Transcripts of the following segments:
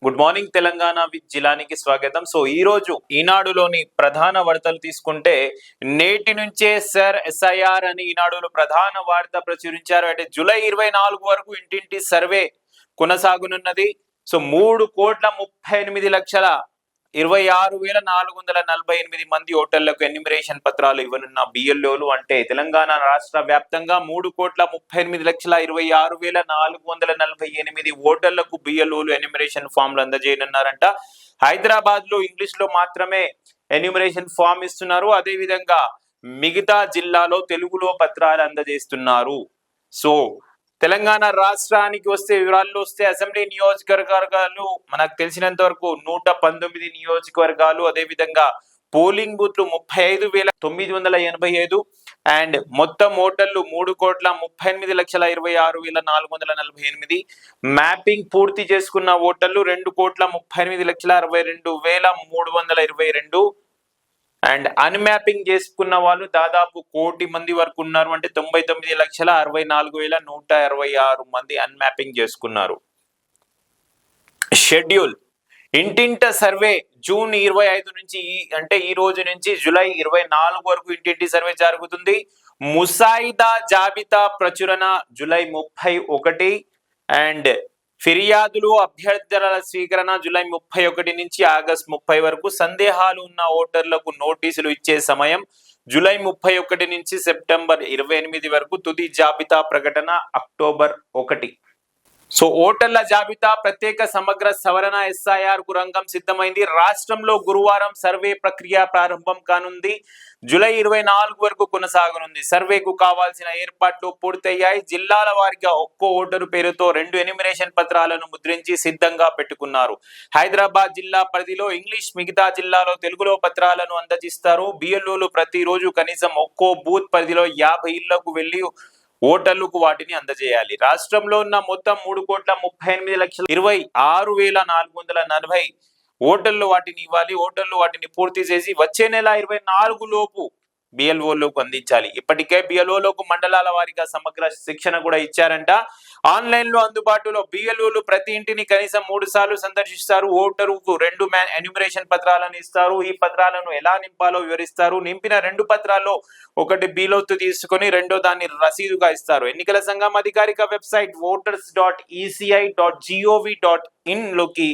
Good morning Telangana with జిలానికి స్వాగతం. So ఈ రోజు ఈనాడులోని ప్రధాన వార్తలు తీసుకుంటే నేటి నుంచే సర్ ఎస్ఐఆర్ అని ఈనాడులో ప్రధాన వార్త ప్రచురించారు. అంటే జూలై 24 వరకు ఇంటింటి సర్వే కొనసాగనున్నది. సో 3,38,26,448 మంది ఓటర్లకు ఎన్యూమరేషన్ పత్రాలు ఇవ్వనున్న బిఎల్ఓలు అంటే తెలంగాణ రాష్ట్ర వ్యాప్తంగా 3,38,26,448 ఓటర్లకు బిఎల్ఓలు ఎన్యూమరేషన్ ఫామ్లు అందజేయనున్నారంట. హైదరాబాద్ లో ఇంగ్లీష్ లో మాత్రమే ఎన్యూమరేషన్ ఫామ్ ఇస్తున్నారు. అదే విధంగా మిగతా జిల్లాలో తెలుగులో పత్రాలు అందజేస్తున్నారు. సో తెలంగాణ రాష్ట్రానికి వస్తే వివరాల్లో వస్తే అసెంబ్లీ నియోజకవర్గాలు మనకు తెలిసినంత వరకు 119 నియోజకవర్గాలు, అదే విధంగా పోలింగ్ బూత్లు 35,985 అండ్ మొత్తం ఓటర్లు 3,38,26,448. మ్యాపింగ్ పూర్తి చేసుకున్న ఓటర్లు 2,38,62,322 అండ్ అన్మ్యాపింగ్ చేసుకున్న వాళ్ళు దాదాపు 1,00,00,000 మంది వరకు ఉన్నారు. అంటే 99,64,126 మంది అన్మ్యాపింగ్ చేసుకున్నారు. షెడ్యూల్ ఇంటింట సర్వే జూన్ 25 నుంచి అంటే ఈ రోజు నుంచి జూలై 24 వరకు ఇంటింటి సర్వే జరుగుతుంది. ముసాయిదా జాబితా ప్రచురణ జూలై 31 అండ్ ఫిర్యాదులు అభ్యర్థుల స్వీకరణ జూలై 31 నుంచి ఆగస్టు 30 వరకు. సందేహాలు ఉన్న ఓటర్లకు నోటీసులు ఇచ్చే సమయం జూలై 31 నుంచి సెప్టెంబర్ 28 వరకు. తుది జాబితా ప్రకటన అక్టోబర్ 1. సో ఓటర్ల జాబితా ప్రత్యేక సమగ్ర సవరణ ఎస్ఐఆర్ కు రంగం సిద్ధమైంది. రాష్ట్రంలో గురువారం సర్వే ప్రక్రియ ప్రారంభం కానుంది. జూలై 24 వరకు కొనసాగనుంది. సర్వేకు కావాల్సిన ఏర్పాట్లు పూర్తయ్యాయి. జిల్లాల వారీగా ఒక్కో ఓటరు పేరుతో 2 ఎన్యూమరేషన్ పత్రాలను ముద్రించి సిద్ధంగా పెట్టుకున్నారు. హైదరాబాద్ జిల్లా పరిధిలో ఇంగ్లీష్, మిగతా జిల్లాలో తెలుగులో పత్రాలను అందజేస్తారు. బిఎల్ఓలు ప్రతిరోజు కనీసం ఒక్కో బూత్ పరిధిలో 50 ఇళ్లకు వెళ్లి ఓటర్లకు వాటిని అందజేయాలి. రాష్ట్రంలో ఉన్న మొత్తం 3,38,26,440 ఓటర్లు వాటిని ఇవ్వాలి. ఓటర్లు వాటిని పూర్తి చేసి వచ్చే నెల 24 లోపు బిఎల్ఓలకు అందించాలి. ఇప్పటికే బిఎల్ఓలకు మండలాల వారీగా సమగ్ర శిక్షణ కూడా ఇచ్చారంట. ఆన్లైన్ లో అందుబాటులో బిఎల్ఓలు ప్రతి ఇంటిని కనీసం 3 సార్లు సందర్శిస్తారు. ఓటరుకు 2 ఎన్యూమరేషన్ పత్రాలను ఇస్తారు. ఈ పత్రాలను ఎలా నింపాలో వివరిస్తారు. నింపిన 2 పత్రాల్లో ఒకటి బీలోతు తీసుకొని రెండో దాన్ని రసీదుగా ఇస్తారు. ఎన్నికల సంఘం అధికారిక వెబ్సైట్ voters.eci.gov.in లోకి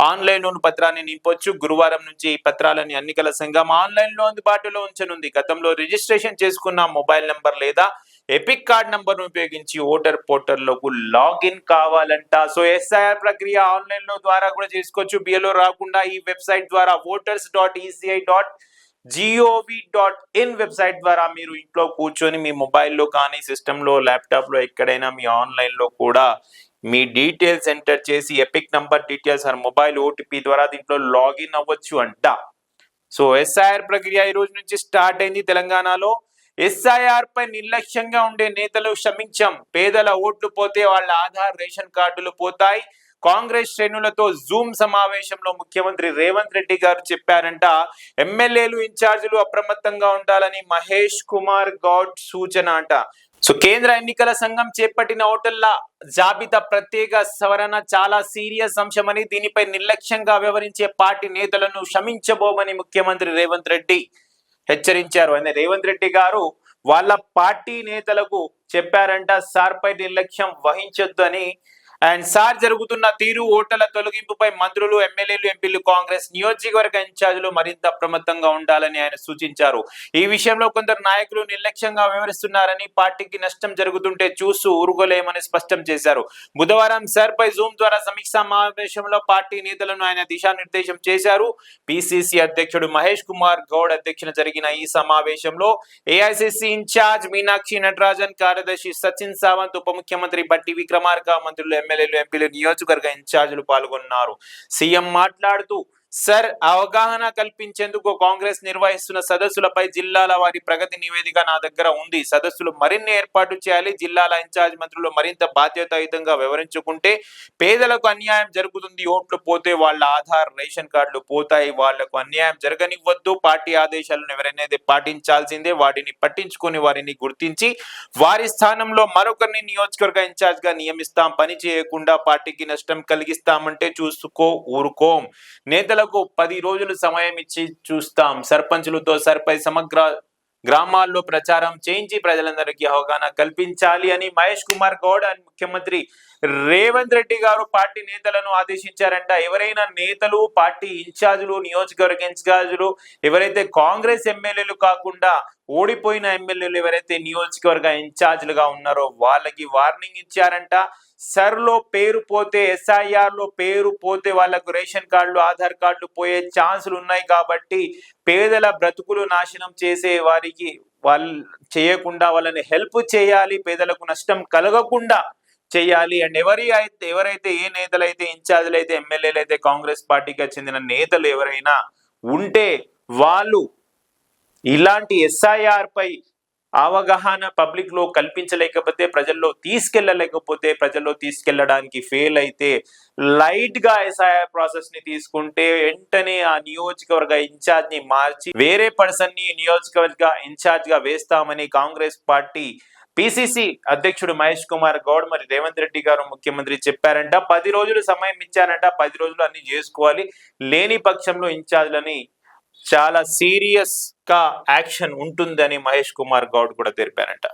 ఆన్లైన్ లోని పత్రాన్ని నింపొచ్చు. గురువారం నుంచి ఈ పత్రాలని ఎన్నికల సంఘం ఆన్లైన్ లో అందుబాటులో ఉంచనుంది. గతంలో రిజిస్ట్రేషన్ చేసుకున్న మొబైల్ నంబర్ లేదా ఎపిక్ కార్డ్ నంబర్ ఉపయోగించి ఓటర్ పోర్టల్లోకి లాగిన్ కావాలంట. సో ఎస్ఐఆర్ ప్రక్రియ ఆన్లైన్ లో ద్వారా కూడా చేసుకోవచ్చు. బిఎల్ఓ రాకుండా ఈ వెబ్సైట్ ద్వారా voters.eci.gov.in వెబ్సైట్ ద్వారా మీరు ఇంట్లో కూర్చొని మీ మొబైల్లో కానీ సిస్టంలో ల్యాప్టాప్ లో ఎక్కడైనా మీ ఆన్లైన్ లో కూడా మీ డీటెయిల్స్ ఎంటర్ చేసి EPIC number details or mobile OTP ద్వారా దీంట్లో లాగిన్ అవ్వచ్చు అంట. సో ఎస్ఐఆర్ ప్రక్రియ ఈ రోజు నుంచి స్టార్ట్ అయింది తెలంగాణలో. ఎస్ఐఆర్ పై నిర్లక్ష్యంగా ఉండే నేతలు క్షమించం. పేదల ఓట్లు పోతే వాళ్ళ ఆధార్, రేషన్ కార్డులు పోతాయి. కాంగ్రెస్ శ్రేణులతో జూమ్ సమావేశంలో ముఖ్యమంత్రి రేవంత్ రెడ్డి గారు చెప్పారంట. ఎమ్మెల్యేలు, ఇన్ఛార్జీలు అప్రమత్తంగా ఉండాలని మహేష్ కుమార్ గౌడ్ సూచన అంట. సో కేంద్ర ఎన్నికల సంఘం చేపట్టిన ఓటర్ల జాబితా ప్రత్యేక సవరణ చాలా సీరియస్ అంశమని, దీనిపై నిర్లక్ష్యంగా వ్యవహరించే పార్టీ నేతలను క్షమించబోమని ముఖ్యమంత్రి రేవంత్ రెడ్డి హెచ్చరించారు. అంటే రేవంత్ రెడ్డి గారు వాళ్ళ పార్టీ నేతలకు చెప్పారంట సార్ పై నిర్లక్ష్యం వహించొద్దు అని. అండ్ సార్ జరుగుతున్న తీరు, ఓటర్ల తొలగింపుపై మంత్రులు, ఎమ్మెల్యేలు, ఎంపీలు, కాంగ్రెస్ నియోజకవర్గ ఇన్ఛార్జీలు మరింత అప్రమత్తంగా ఉండాలని ఆయన సూచించారు. ఈ విషయంలో కొందరు నాయకులు నిర్లక్ష్యంగా వ్యవహరిస్తున్నారని, పార్టీకి నష్టం జరుగుతుంటే చూస్తూ ఊరుకోలేమని స్పష్టం చేశారు. బుధవారం సార్ పై జూమ్ ద్వారా సమీక్ష సమావేశంలో పార్టీ నేతలను ఆయన దిశానిర్దేశం చేశారు. పిసిసి అధ్యక్షుడు మహేష్ కుమార్ గౌడ్ అధ్యక్షన జరిగిన ఈ సమావేశంలో ఏఐసిసి ఇన్ఛార్జ్ మీనాక్షి నటరాజన్, కార్యదర్శి సచిన్ సావంత్, ఉప ముఖ్యమంత్రి బట్టి విక్రమార్క, మంత్రులు, ఎమ్మెల్యేలు, ఎంపీలు, నియోజకవర్గ ఇన్ఛార్జీలు పాల్గొన్నారు. సీఎం మాట్లాడుతూ సార్, అవగాహన కల్పించేందుకు కాంగ్రెస్ నిర్వహిస్తున్న సదస్సులపై జిల్లాల వారి ప్రగతి నివేదిక నా దగ్గర ఉంది. సదస్సులు మరిన్ని ఏర్పాటు చేయాలి. జిల్లాల ఇన్ఛార్జ్ మంత్రులు మరింత బాధ్యతాయుతంగా వివరించుకుంటే పేదలకు అన్యాయం జరుగుతుంది. ఓట్లు పోతే వాళ్ళ ఆధార్, రేషన్ కార్డులు పోతాయి. వాళ్లకు అన్యాయం జరగనివ్వద్దు. పార్టీ ఆదేశాలను ఎవరైనా పాటించాల్సిందే. వాటిని పట్టించుకొని వారిని గుర్తించి వారి స్థానంలో మరొకరిని నియోజకవర్గ ఇన్ఛార్జ్ గా నియమిస్తాం. పని చేయకుండా పార్టీకి నష్టం కలిగిస్తామంటే చూసుకో ఊరుకోం. నేతలకు 10 రోజులు సమయం ఇచ్చి చూస్తాం. సర్పంచులతో సర్పై సమగ్ర గ్రామాల్లో ప్రచారం చేయించి ప్రజలందరికీ అవగాహన కల్పించాలి అని మహేష్ కుమార్ గౌడ్ అని ముఖ్యమంత్రి రేవంత్ రెడ్డి గారు పార్టీ నేతలను ఆదేశించారంట. ఎవరైనా నేతలు, పార్టీ ఇన్ఛార్జులు, నియోజకవర్గ ఇన్ఛార్జులు ఎవరైతే కాంగ్రెస్ ఎమ్మెల్యేలు కాకుండా ఓడిపోయిన ఎమ్మెల్యేలు ఎవరైతే నియోజకవర్గ ఇన్ఛార్జీలుగా ఉన్నారో వాళ్ళకి వార్నింగ్ ఇచ్చారంట. సర్లో పేరు పోతే, SIR లో పేరు పోతే వాళ్ళకు రేషన్ కార్డులు, ఆధార్ కార్డులు పోయే ఛాన్సులు ఉన్నాయి. కాబట్టి పేదల బ్రతుకులు నాశనం చేసే వారికి వాళ్ళు చేయకుండా వాళ్ళని హెల్ప్ చేయాలి. పేదలకు నష్టం కలగకుండా చేయాలి. అండ్ ఎవరైతే ఏ నేతలు అయితే, ఇన్ఛార్జీలు అయితే, ఎమ్మెల్యేలు అయితే, కాంగ్రెస్ పార్టీకి చెందిన నేతలు ఎవరైనా ఉంటే వాళ్ళు ఇలాంటి SIR పై అవగాహన పబ్లిక్ లో కల్పించలేకపోతే, ప్రజల్లో తీసుకెళ్లడానికి ఫెయిల్ అయితే, లైట్ గా SIR ప్రాసెస్ ని తీసుకుంటే వెంటనే ఆ నియోజకవర్గ ఇన్ఛార్జ్ ని మార్చి వేరే పర్సన్ ని నియోజకవర్గ ఇన్ఛార్జ్ గా వేస్తామని కాంగ్రెస్ పార్టీ PCC అధ్యక్షుడు మహేష్ కుమార్ గౌడ్ మరి రేవంత్ రెడ్డి గారు ముఖ్యమంత్రి చెప్పారంట. 10 రోజులు సమయం ఇచ్చారంట. 10 రోజులు అన్ని చేసుకోవాలి. లేని పక్షంలో ఇన్ఛార్జ్లని చాలా సీరియస్ గా యాక్షన్ ఉంటుందని మహేష్ కుమార్ గౌడ్ కూడా తెలిపారంట.